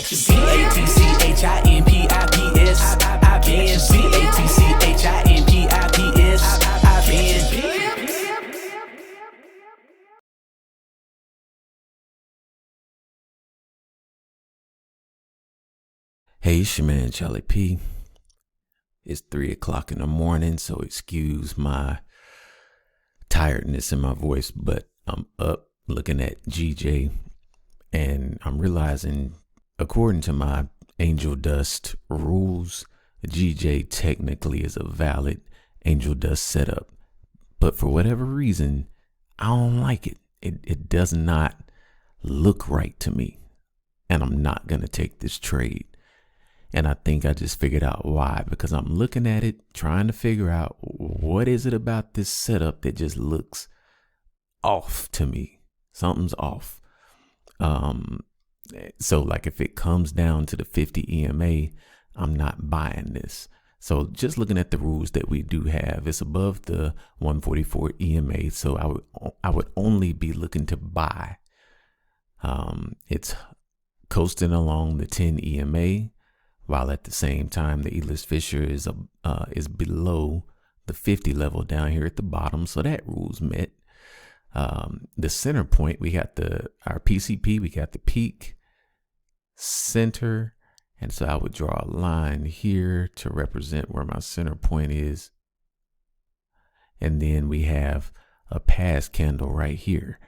B-A-T-C-H-I-N-P-I-P-S. I've been B-A-T-C-H-I-N-P-I-P-S. I've been. Hey, it's your man Charlie P. It's 3 o'clock in the morning, so excuse my tiredness in my voice, but I'm up looking at GJ, and I'm realizing, according to my angel dust rules, GJ technically is a valid angel dust setup, but for whatever reason, I don't like it. It does not look right to me, and I'm not gonna take this trade. And I think I just figured out why, because I'm looking at it, trying to figure out what is it about this setup that just looks off to me. Something's off. So like if it comes down to the 50 EMA, I'm not buying this. So just looking at the rules that we do have, it's above the 144 EMA. So I would only be looking to buy. It's coasting along the 10 EMA. While at the same time, the E-list Fisher is below the 50 level down here at the bottom, so that rule's met. The center point, we got our PCP, we got the peak, center, and so I would draw a line here to represent where my center point is. And then we have a pass candle right here.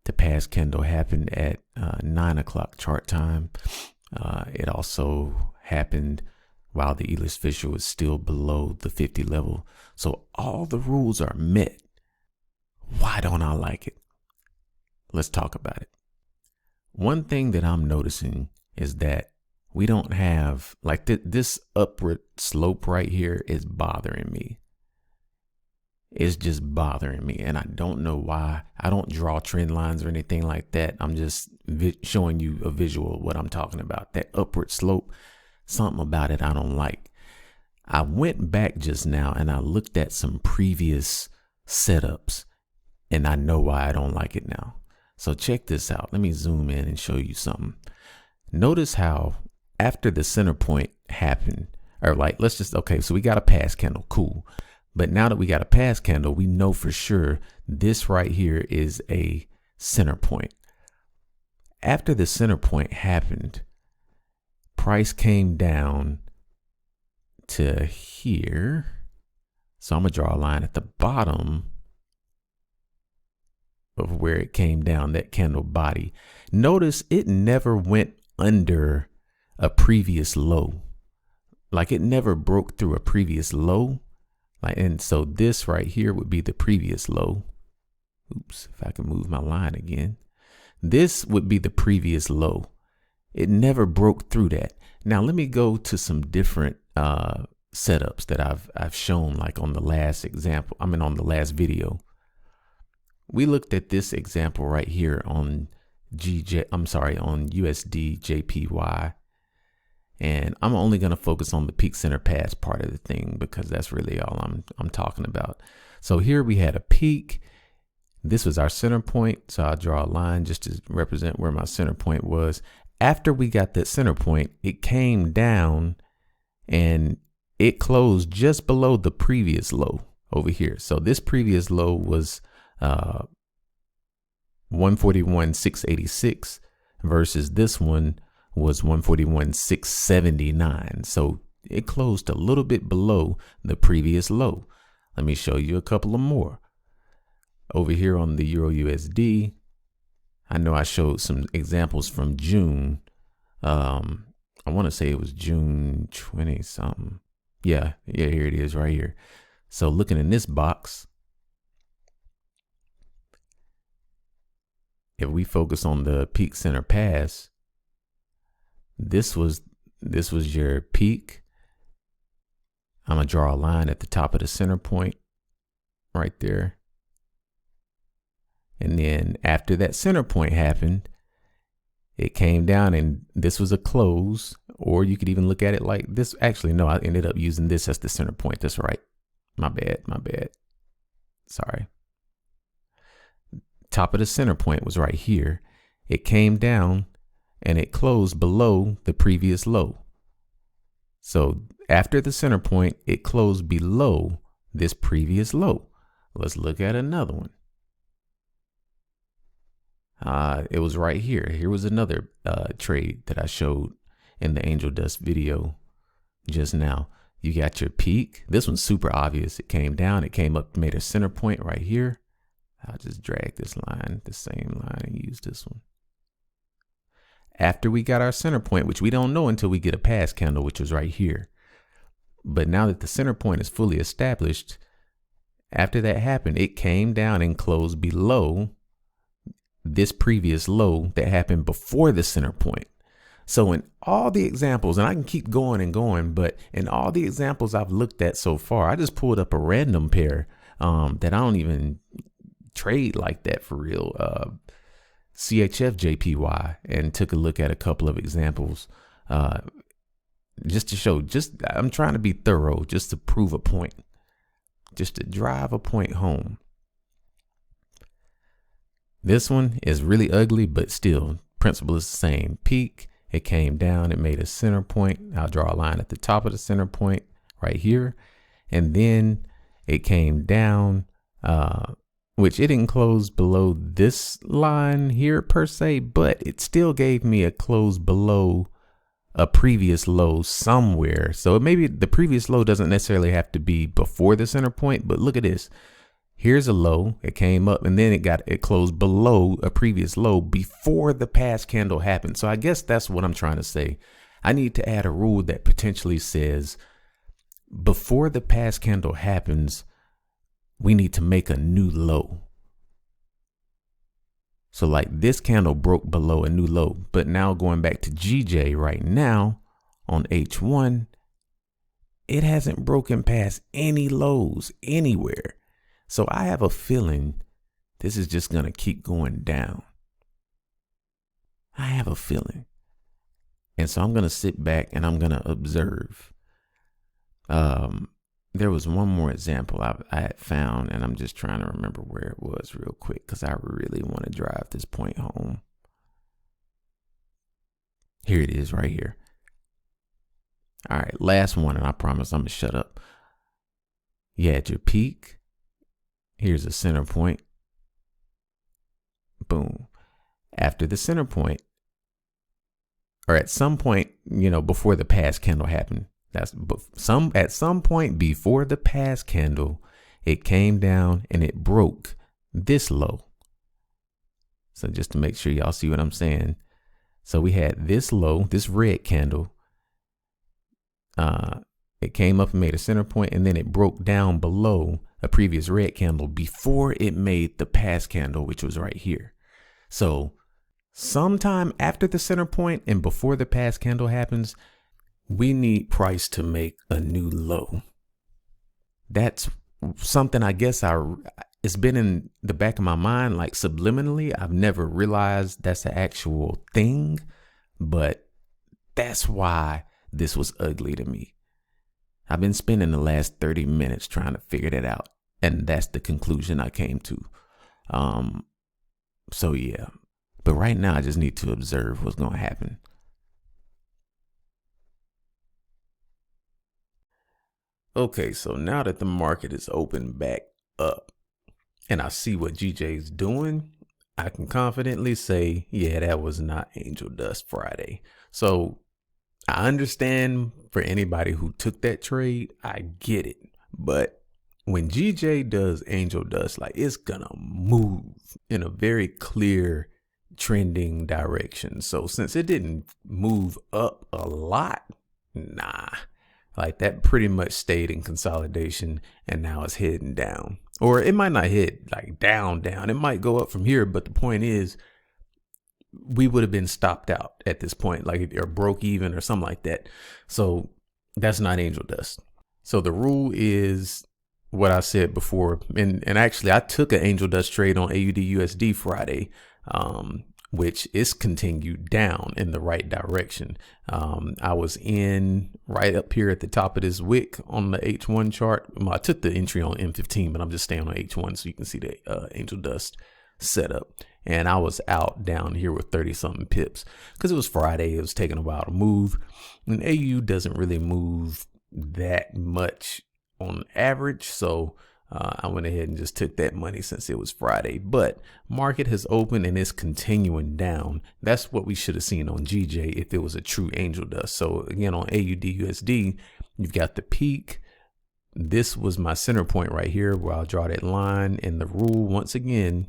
The pass candle happened at 9 o'clock chart time. It also happened while the E-list Fisher was still below the 50 level. So all the rules are met. Why don't I like it? Let's talk about it. One thing that I'm noticing is that we don't have, like this upward slope right here is bothering me. It's just bothering me, and I don't know why. I don't draw trend lines or anything like that. I'm just showing you a visual of what I'm talking about. That upward slope, something about it I don't like. I went back just now and I looked at some previous setups, and I know why I don't like it now. So check this out. Let me zoom in and show you something. Notice how after the center point happened, or like, okay, so we got a pass candle, cool. But now that we got a pass candle, we know for sure this right here is a center point. After the center point happened, price came down to here. So I'm gonna draw a line at the bottom of where it came down, that candle body. Notice it never went under a previous low. Like it never broke through a previous low. And so this right here would be the previous low. Oops, if I can move my line again. This would be the previous low. It never broke through that. Now let me go to some different setups that I've shown, like on the last example. On the last video. We looked at this example right here on on USD JPY. And I'm only going to focus on the peak center pass part of the thing because that's really all I'm talking about. So here we had a peak. This was our center point. So I'll draw a line just to represent where my center point was. After we got that center point, it came down and it closed just below the previous low over here. So this previous low was 141,686 versus this one was 141,679. So it closed a little bit below the previous low. Let me show you a couple of more. Over here on the Euro USD, I know I showed some examples from June. I want to say it was June 20 something. Yeah, here it is right here. So looking in this box, if we focus on the peak center pass, this was your peak. I'm gonna draw a line at the top of the center point right there. And then after that center point happened, it came down and this was a close, or you could even look at it like this. Actually, no, I ended up using this as the center point. That's right. My bad. Sorry. Top of the center point was right here. It came down and it closed below the previous low. So after the center point, it closed below this previous low. Let's look at another one. It was right here. Here was another trade that I showed in the Angel Dust video just now. You got your peak. This one's super obvious. It came down, it came up, made a center point right here. I'll just drag this line, the same line, and use this one. After we got our center point, which we don't know until we get a pass candle, which was right here. But now that the center point is fully established, after that happened, it came down and closed below this previous low that happened before the center point. So in all the examples, and I can keep going and going, but in all the examples I've looked at so far, I just pulled up a random pair that I don't even trade like that for real. CHF JPY, and took a look at a couple of examples just to show, I'm trying to be thorough, just to prove a point, just to drive a point home. This one is really ugly, but still principle is the same. Peak, it came down, it made a center point. I'll draw a line at the top of the center point right here. And then it came down, which it didn't close below this line here per se, but it still gave me a close below a previous low somewhere. So maybe the previous low doesn't necessarily have to be before the center point, but look at this. Here's a low, it came up, and then it closed below a previous low before the pass candle happened. So I guess that's what I'm trying to say. I need to add a rule that potentially says before the pass candle happens, we need to make a new low. So like this candle broke below a new low, but now going back to GJ right now on H1, it hasn't broken past any lows anywhere. So I have a feeling this is just going to keep going down. I have a feeling. And so I'm going to sit back and I'm going to observe. There was one more example I had found, and I'm just trying to remember where it was real quick because I really want to drive this point home. Here it is right here. All right, last one, and I promise I'm going to shut up. You had your peak. Here's a center point. Boom. After the center point, or at some point, before the pass candle happened, at some point before the pass candle, it came down and it broke this low. So just to make sure y'all see what I'm saying. So we had this low, this red candle. It came up and made a center point, and then it broke down below a previous red candle before it made the pass candle, which was right here. So sometime after the center point and before the pass candle happens, we need price to make a new low. That's something I guess it's been in the back of my mind, like subliminally. I've never realized that's the actual thing, but that's why this was ugly to me. I've been spending the last 30 minutes trying to figure that out, and that's the conclusion I came to. So yeah, but right now I just need to observe what's going to happen. Okay, so now that the market is open back up and I see what GJ's doing, I can confidently say, yeah, that was not Angel Dust Friday. So I understand for anybody who took that trade, I get it. But when GJ does Angel Dust, like, it's gonna move in a very clear trending direction. So since it didn't move up a lot, like that pretty much stayed in consolidation and now it's heading down. Or it might not hit like down. It might go up from here. But the point is, we would have been stopped out at this point, like, or broke even or something like that. So that's not Angel Dust. So the rule is what I said before. And actually I took an Angel Dust trade on AUD USD Friday, which is continued down in the right direction. I was in right up here at the top of this wick on the H1 chart. I took the entry on M15, but I'm just staying on H1 so you can see the Angel Dust setup. and I was out down here with 30 something pips because it was Friday. It was taking a while to move, and AU doesn't really move that much on average. So I went ahead and just took that money since it was Friday. But market has opened and it's continuing down. That's what we should have seen on GJ if it was a true angel dust. So again, on AUD/USD, you've got the peak. This was my center point right here where I'll draw that line. And the rule, once again,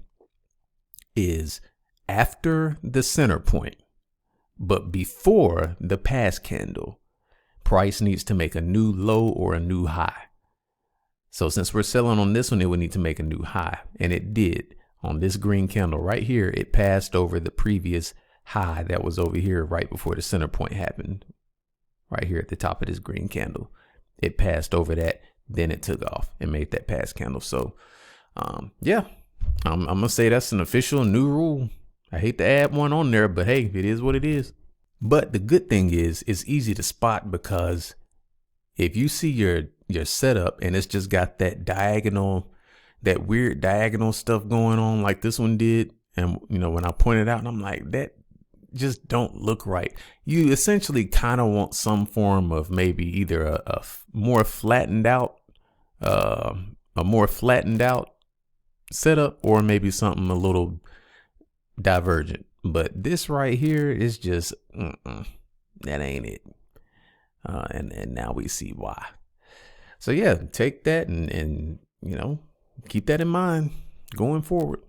is after the center point, but before the pass candle, price needs to make a new low or a new high. So since we're selling on this one, it would need to make a new high. And it did. On this green candle right here, it passed over the previous high that was over here right before the center point happened. Right here at the top of this green candle. It passed over that. Then it took off and made that pass candle. So yeah, I'm going to say that's an official new rule. I hate to add one on there, but hey, it is what it is. But the good thing is it's easy to spot, because if you see your setup and it's just got that diagonal, that weird diagonal stuff going on like this one did, and you know, when I pointed out, and I'm like, that just don't look right. You essentially kind of want some form of maybe either a more flattened out setup, or maybe something a little divergent. But this right here is just that ain't it. And now we see why. So yeah, take that and you know, keep that in mind going forward.